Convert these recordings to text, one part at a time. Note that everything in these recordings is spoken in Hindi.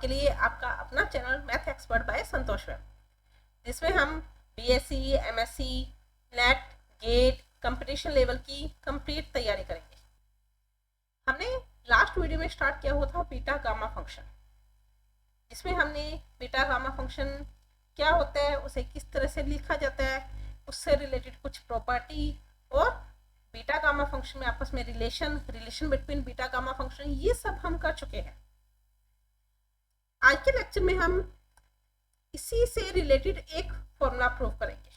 आपके लिए आपका अपना channel math expert by Santosh ma'am, जिसमें हम B.Sc, M.Sc, NET, GATE, competition level की कंप्लीट तैयारी करेंगे। हमने लास्ट वीडियो में स्टार्ट किया हुआ था बीटा गामा फंक्शन, जिसमें हमने बीटा गामा फंक्शन क्या होता है, उसे किस तरह से लिखा जाता है, उससे रिलेटेड कुछ प्रॉपर्टी और बीटा गामा फंक्शन में आपस में relation between beta gamma function, ये सब हम कर चुके हैं। आज के लेक्चर में हम इसी से रिलेटेड एक फॉर्मूला प्रूव करेंगे।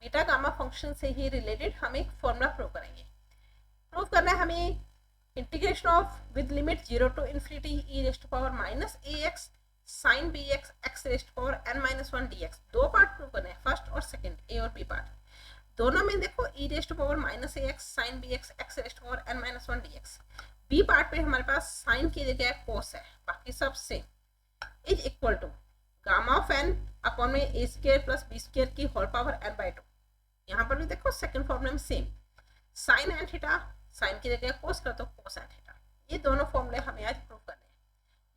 बीटा गामा फंक्शन से ही रिलेटेड हम एक फॉर्मूला प्रूव करेंगे। प्रूव करना है हमें integration of with limit 0 to infinity e raised to power minus ax sin bx x raised to power n minus 1 dx। दो पार्ट प्रूव करने हैं, फर्स्ट और सेकंड, ए और बी पार्ट। दोनों में देखो e raised to power minus ax sin bx x raised to power n minus 1 dx। B part पे हमारे पास साइन की जगह कोस है, बाकी सब same. Is equal to gamma of n upon में a square plus b square की होल पावर n बाई 2। यहाँ पर भी देखो सेकंड फॉर्मूले में same, sine and theta, sine की जगह कोस कर दो कोस एंड थीटा। ये दोनों फॉर्मूले हमें आज प्रूव करने हैं,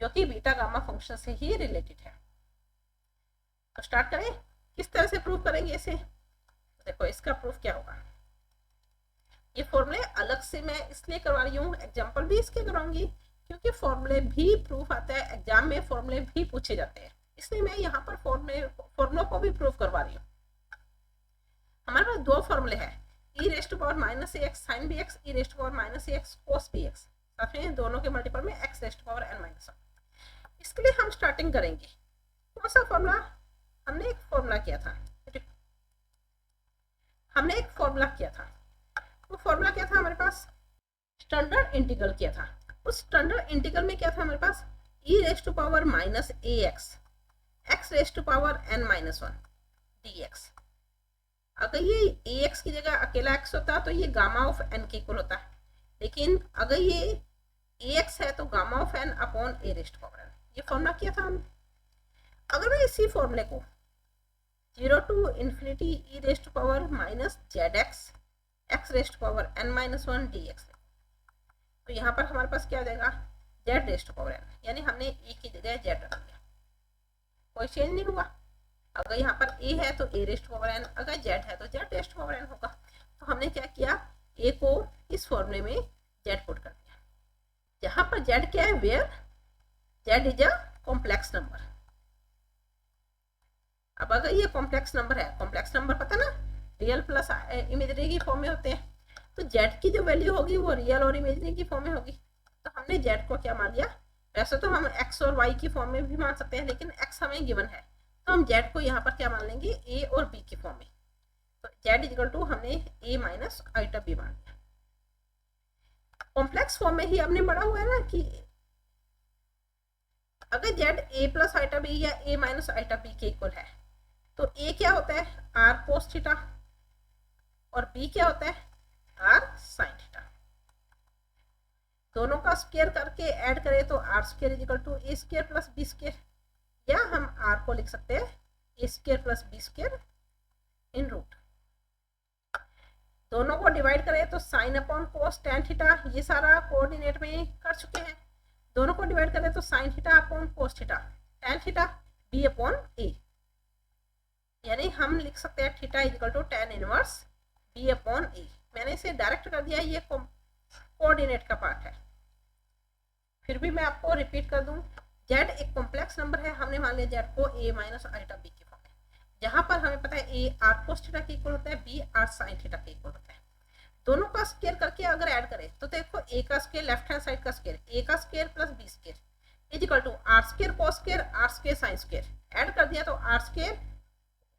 जो कि बीटा गामा फंक्शन से ही रिलेटेड है। तो स्टार्ट करें, किस तरह से प्रूव करेंगे इसे। देखो इसका प्रूफ क्या होगा। ये फॉर्मूले अलग से मैं इसलिए करवा रही हूँ, एग्जाम्पल भी इसके कराऊंगी, क्योंकि फॉर्मूले भी प्रूफ आता है, एग्जाम में फॉर्मूले भी पूछे जाते हैं, इसलिए मैं यहाँ पर फॉर्मूलों को भी प्रूफ करवा रही हूँ। हमारे पास दो फॉर्मूले हैं, e raised to power minus ax sin bx, e raised to power minus ax cos bx। साथ में दोनों के मल्टीपल में x raised to power n minus 1। इसके लिए हम स्टार्टिंग करेंगे। कौन सा फॉर्मूला? हमने एक फॉर्मूला किया था, वो फॉर्मूला क्या था हमारे पास? स्टैंडर्ड इंटीग्रल किया था। उस स्टैंडर्ड इंटीग्रल में क्या था हमारे पास? e raised to power minus ax x raised to power n minus 1 dx। अगर ये ax की जगह अकेला x होता तो ये गामा ऑफ n के इक्वल होता, लेकिन अगर ये ax है तो gamma of n upon a raised to power n। ये फॉर्मूला किया था हमने। अगर मैं इसी फॉर्मूले को 0 to infinity e raised to power minus zx x raised to power n minus 1 dx, तो यहाँ पर हमारे पास क्या आ जाएगा? z raised to power n, यानी हमने e की जगह z रख दिया, कोई चेंज नहीं हुआ। अगर यहाँ पर a है तो a raised to power n, अगर z है तो z raised to power n होगा। तो हमने क्या किया, a को इस फॉर्मूले में z पुट कर दिया, जहाँ पर z क्या है, where z is a complex number. अब अगर ये कॉम्प्लेक्स नंबर है, कॉम्प्लेक्स नंबर पता ना रियल प्लस इमेजिनरी की फॉर्म में होते हैं, तो z की जो वैल्यू होगी वो रियल और इमेजिनरी की फॉर्म में होगी। तो हमने z को क्या मान लिया? वैसे तो हम x और y की फॉर्म में भी मान सकते हैं, लेकिन x हमें गिवन है, तो हम z को यहाँ पर क्या मान लेंगे? a और b की फॉर्म में। तो z इक्वल टू हमने a माइनस आइटा b मान लिया। कॉम्प्लेक्स फॉर्म में ही हमने पढ़ा हुआ है ना कि अगर z a plus iota b या a माइनस आइटा b के इक्वल है, तो a क्या होता है? r cos थीटा, और b क्या होता है? r sin theta. दोनों का स्क्वायर करके ऐड करें तो r square is equal to a square plus b square, या हम r को लिख सकते हैं a square plus b square in root. दोनों को डिवाइड करें तो साइन अपॉन कोस टेन थीटा, ये सारा कोऑर्डिनेट में कर चुके हैं। दोनों को डिवाइड करें तो sine theta upon cos theta, tan theta b upon a, यानी हम लिख सकते हैं theta equal to tan inverse b upon a। मैंने इसे डायरेक्ट कर दिया, ये कोऑर्डिनेट का पार्ट है। फिर भी मैं आपको रिपीट कर दूं, z एक कॉम्प्लेक्स नंबर है, हमने मान लिया z को a माइनस आइटा b की फॉर्म में, जहां पर हमें पता है a r cos थीटा के इक्वल होता है, b r sin थीटा के इक्वल होता है। दोनों का स्क्वायर करके अगर ऐड करें तो देखो a का स्क्वायर लेफ्ट हैंड साइड का स्क्वायर, a का square plus b square is equal to r square cos square r square sin square. Add कर दिया तो r स्क्वायर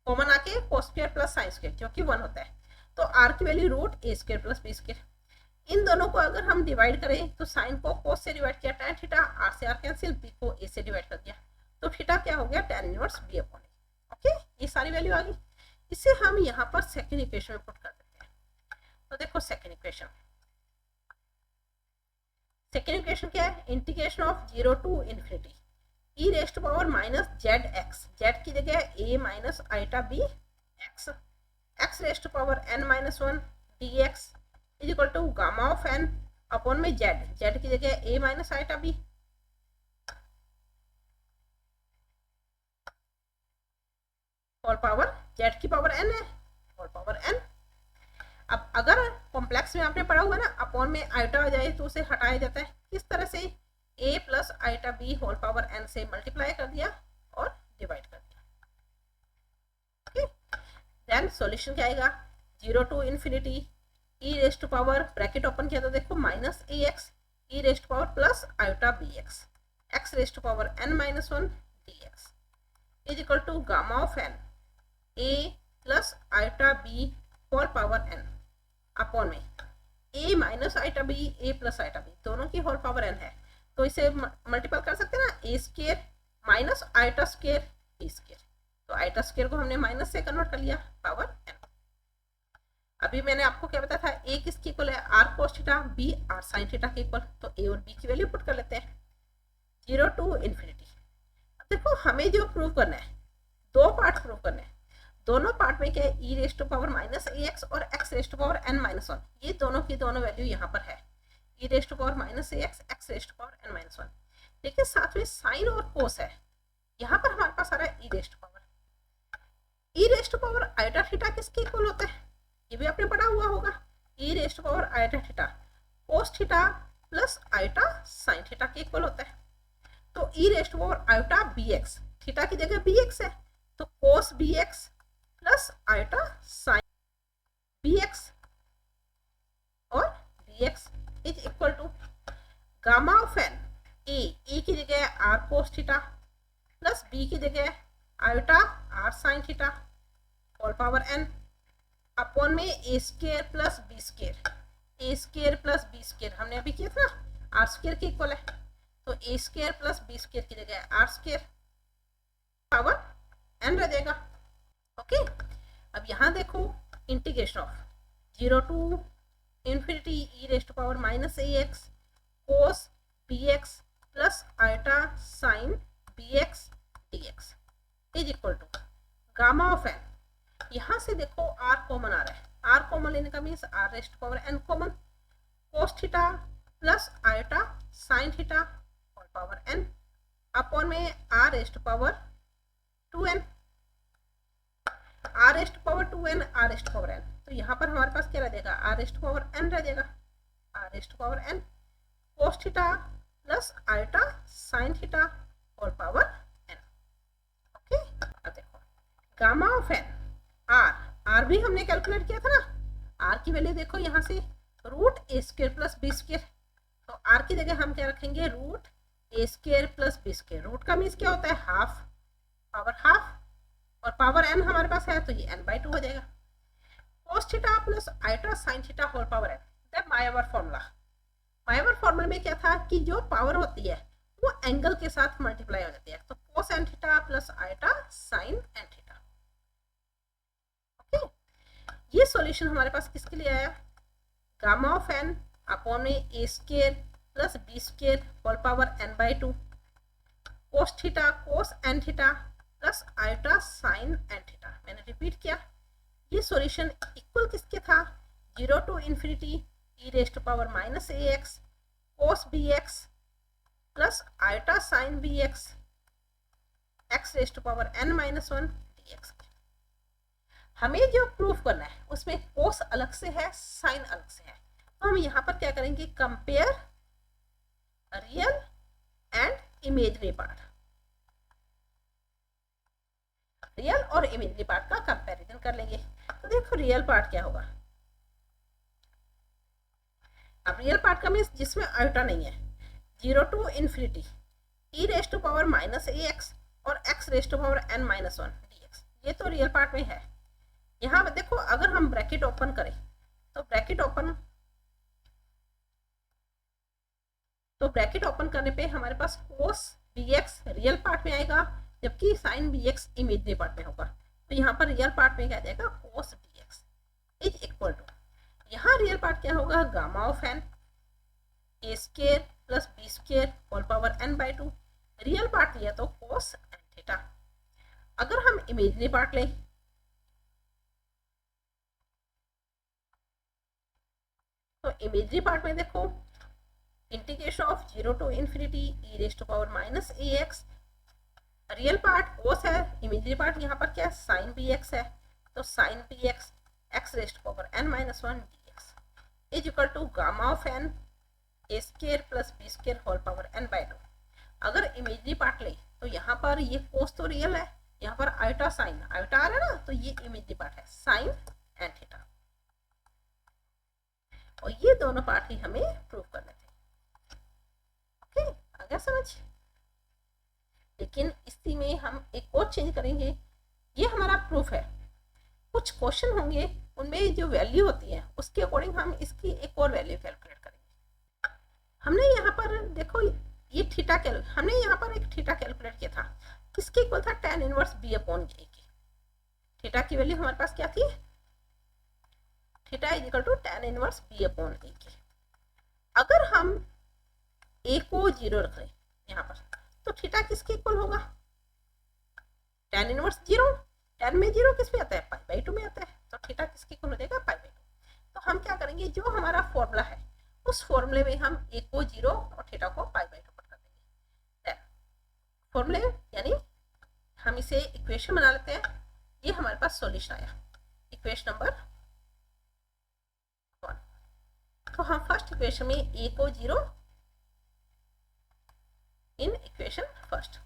कॉमन आके cos square plus sin square, जो कि 1 होता है, तो r की value root a square plus b square. इन दोनों को अगर हम डिवाइड करें तो साइन को cos से डिवाइड किया, tan थीटा, r से r कैंसिल, b को a से डिवाइड कर दिया, तो थीटा क्या हो गया? tan inverse b upon a। Okay, ये सारी वैल्यू आ गई। इसे हम यहाँ पर सेकंड इक्वेशन में पुट कर देते हैं। तो देखो सेकंड इक्वेशन क्या है? Integration of 0 to infinity e raised to power minus zx, z की जगह a minus iota b x, x raised to power n minus 1 dx is equal to gamma of n upon में z, z की जगह a minus iota b। Z की पावर एन है होल पावर एन। अब अगर कॉम्प्लेक्स में आपने पढ़ा हुआ ना अपॉन में आइटा आ जाए तो उसे हटाया जाता है, किस तरह से, a plus iota B whole power n से मल्टीप्लाई कर दिया और डिवाइड कर दिया। ओके, देन सॉल्यूशन क्या आएगा, 0 to infinity e raised to power bracket open किया तो देखो minus A X E raised to power plus iota B x x raised to power n minus 1 D x is equal to gamma of n a plus iota B whole power n upon में a minus iota B a plus iota B दोनों की होल पावर n है तो इसे मल्टीपल कर सकते हैं ना, a square minus iota square b square, तो आइटा स्क्वायर को हमने माइनस से कन्वर्ट कर लिया पावर n। अभी मैंने आपको क्या बताया था, a किसकी इक्वल है, r cos theta b r sin theta के इक्वल, तो a और b की वैल्यू पुट कर लेते हैं 0 टू इन्फिनिटी। अब देखो हमें जो प्रूव करना है, दो पार्ट प्रूव करने हैं, दोनों पार्ट में क्या है, e raised to power minus A x और x raised to power n minus 1, ये दोनों की दोनों वैल्यू यहाँ पर है, e raised to power minus A X x raised to power n minus 1। देखिए साथ में साइन और कोस है, यहाँ पर हमारे पास आ रहा है e raised to power, e raised to power iota theta किसके इक्वल होता है, ये भी आपने पढ़ा हुआ होगा, e raised to power iota theta cos theta plus iota sine theta के इक्वल होता है। तो e raised to power iota B X, theta की जगह बी एक्स है तो cos B x plus iota sine B X और B x is equal to gamma of n, A की जगह R cos theta plus B की जगह iota R sine theta whole power N upon में ए square plus B square, A square plus B square हमने अभी किया था आर स्क्वायर के इक्वल है, तो ए स्क्वायर प्लस बी स्क्वायर की जगह आर स्क्वायर पावर एन रह जाएगा। ओके, अब यहाँ देखो integration of 0 to infinity e raised to power minus A x cos B x plus iota sine B x d x is equal to gamma of n, यहाँ से देखो r कॉमन आ रहा है, r कॉमन लेने का means r raised to power n common, cos theta plus iota sine theta whole power n upon में r raised to power 2n, r raised to power 2n r raised to power n, तो यहाँ पर हमारे पास क्या रह जाएगा, r raised to power n रह जाएगा, r raised to power n cos theta plus iota sine theta whole power n। Okay, अब देखो गामा ऑफ n आर भी हमने कैलकुलेट किया था ना, आर की वैल्यू देखो यहाँ से root A square plus B square, तो आर की जगह हम क्या रखेंगे, root A square plus B square, root का मीन्स क्या होता है हाफ, पावर हाफ और पावर एन हमारे पास है तो ये n बाई 2 हो जाएगा, cos theta plus iota sine theta whole power n. That Moivre formula, Moivre formula में क्या था कि जो पावर होती है वो एंगल के साथ मल्टीप्लाई हो जाती है, तो cos n theta plus iota sine n theta. ये सॉल्यूशन हमारे पास किसके लिए आया, गामा ऑफ एन अपॉन में ए square plus B square whole power n by 2 cos theta cos n theta plus iota sine n theta. मैंने रिपीट किया, ये सॉल्यूशन इक्वल किसके था, 0 to infinity e raised to power minus A x cos B x plus iota sine B x x raised to power n minus 1 D x. हमें जो प्रूफ करना है उसमें कोस अलग से है साइन अलग से है, तो हम यहाँ पर क्या करेंगे, compare real and imaginary part, real और इमेजनरी पार्ट का कंपैरिजन कर लेंगे। तो देखो रियल पार्ट क्या होगा, अब रियल पार्ट का मीन्स जिसमें आइटा नहीं है, 0 to infinity e raised to power minus A x और x raised to power n minus 1 D x, ये तो रियल पार्ट में है। यहाँ पे देखो अगर हम ब्रैकेट ओपन करें तो ब्रैकेट ओपन करने पे हमारे पास cos B x real part में आएगा जबकि sine B x imaginary part में होगा, तो यहाँ पर रियल पार्ट में क्या जाएगा, cos B x is equal to, यहाँ रियल पार्ट क्या होगा, gamma of n a square plus B square whole power n by 2, real part लिया तो कोस एन थीटा। अगर हम इमेजनरी पार्ट लें तो इमेजनरी पार्ट में देखो integration of 0 to infinity e raised to power minus A x, real part cos है, इमेजनरी पार्ट यहाँ पर क्या है साइन बी एक्स है, तो sine B x x raised power n minus one d x is equal to gamma of n a square plus b square whole power n by 2। अगर इमेजरी पार्ट ले तो यहाँ पर ये कोस तो रियल है, यहाँ पर आयोटा साइन आयोटा आ रहा है ना, तो ये इमेजरी पार्ट है साइन एंड थीटा, और ये दोनों पार्ट ही हमें प्रूव करने थे। ओके, आ गया समझ। लेकिन इसी में हम एक और चेंज करेंगे। ये हमारा प्रूफ है, कुछ क्वेश्चन होंगे उनमें जो वैल्यू होती है उसके अकॉर्डिंग हम इसकी एक और वैल्यू कैलकुलेट करेंगे। हमने यहाँ पर देखो ये थीटा हमने यहाँ पर एक थीटा कैलकुलेट किया था, किसके इक्वल था tan inverse b upon a की। थीटा की वैल्यू हमारे पास क्या थी, theta is equal to tan inverse b upon a की। अगर हम a को 0 रख लें यहाँ पर, तो थीटा किसके इक्वल होगा, tan इनवर्स 0। tan में 0 किस में आता है, पाई बाई 2 में आता है, तो थीटा किसके इक्वल हो जाएगा, पाई बाई 2। तो हम क्या करेंगे, जो हमारा फॉर्मूला है उस फॉर्मूले में हम a को 0 और थीटा को पाई बाई 2 पुट कर देंगे। फॉर्मूले यानी हम इसे इक्वेशन बना लेते हैं। ये हमारे पास सॉल्यूशन आया, इक्वेशन नंबर 1। तो हम फर्स्ट इक्वेशन में a को 0 इन इक्वेशन फर्स्ट,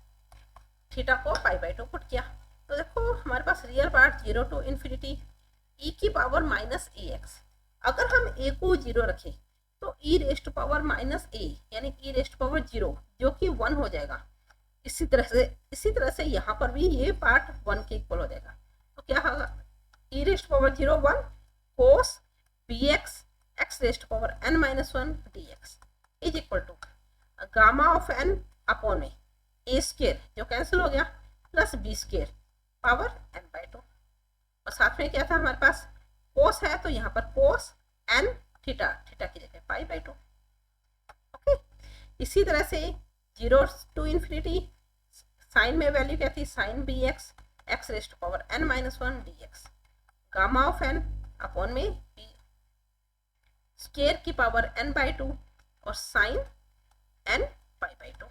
थीटा को पाई बाई 2 पुट किया। तो देखो हमारे पास real part 0 to infinity e की पावर माइनस ए एक्स। अगर हम a को 0 रखें तो e raised power minus a यानी e रेस्ट पावर 0 जो कि 1 हो जाएगा। इसी तरह से यहाँ पर भी ये पार्ट 1 के इक्वल हो जाएगा। तो क्या होगा, e raised power 0 1 cos bx x raised power n minus 1 dx is equal to gamma of n upon a square जो कैंसिल हो गया plus b square power n by 2, और साथ में क्या था हमारे पास कोस है, तो यहाँ पर कोस n थीटा, थीटा की जगह पाई बाई 2। ओके, इसी तरह से 0 टू इन्फिनिटी साइन में वैल्यू क्या थी, sine B x x raised power n minus 1 dx gamma of n upon में बी स्केयर की पावर n बाई 2 और साइन n पाई बाई 2,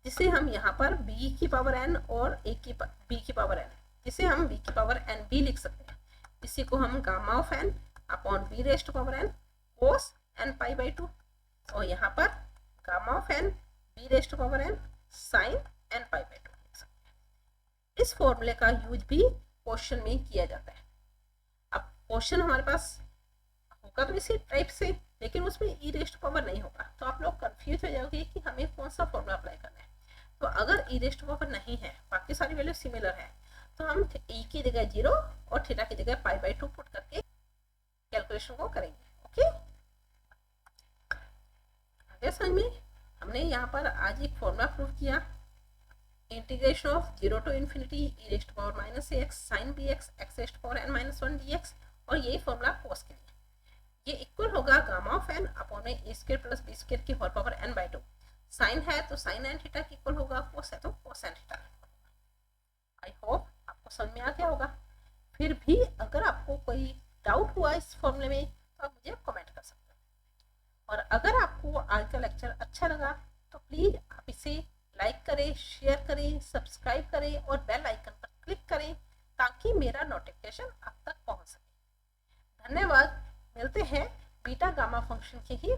जिसे हम यहाँ पर b की पावर n और b की पावर n, जिसे हम b की पावर n भी लिख सकते हैं। इसी को हम gamma of n upon b raised power n cos n pi by 2, और यहाँ पर gamma of n b raised power n sine n pi by 2 लिख सकते हैं। इस फॉर्मूले का यूज भी क्वेश्चन में किया जाता है। अब क्वेश्चन हमारे पास होगा तो इसी टाइप से, लेकिन उसमें ई रेस्ट पावर नहीं होगा, तो आप लोग कंफ्यूज हो जाओगे कि हमें कौन सा फॉर्मूला अप्लाई करना है। तो अगर ई रेस्ट पावर नहीं है, बाकी सारी वैल्यू सिमिलर है, तो हम ई की जगह 0 और थीटा की जगह पाई बाई 2 पुट करके कैलकुलेशन को करेंगे। ओके, आगे समझ में। हमने यहाँ पर आज एक फॉर्मूला प्रूव किया, integration of 0 to infinity e raised power minus A x sine B x x raised power n minus 1 dx, और यही फॉर्मूला कोस के लिए ये इक्वल होगा गामा ऑफ n अपॉन में ए स्क्वायर प्लस बी स्क्वायर की whole power n by 2। Sine है तो साइन एन थीटा की इक्वल होगा, कोस है तो cos n theta. I hope आपको समझ में आ गया होगा। फिर भी अगर आपको कोई डाउट हुआ इस फॉर्मूले में तो आप मुझे कमेंट कर सकते हैं, और अगर आपको आज का लेक्चर अच्छा लगा तो प्लीज़ आप इसे लाइक करें, शेयर करें, सब्सक्राइब करें और बेल आइकन पर क्लिक करें ताकि मेरा नोटिफिकेशन आप तक पहुंच सके। धन्यवाद। मिलते हैं बीटा गामा फंक्शन के ही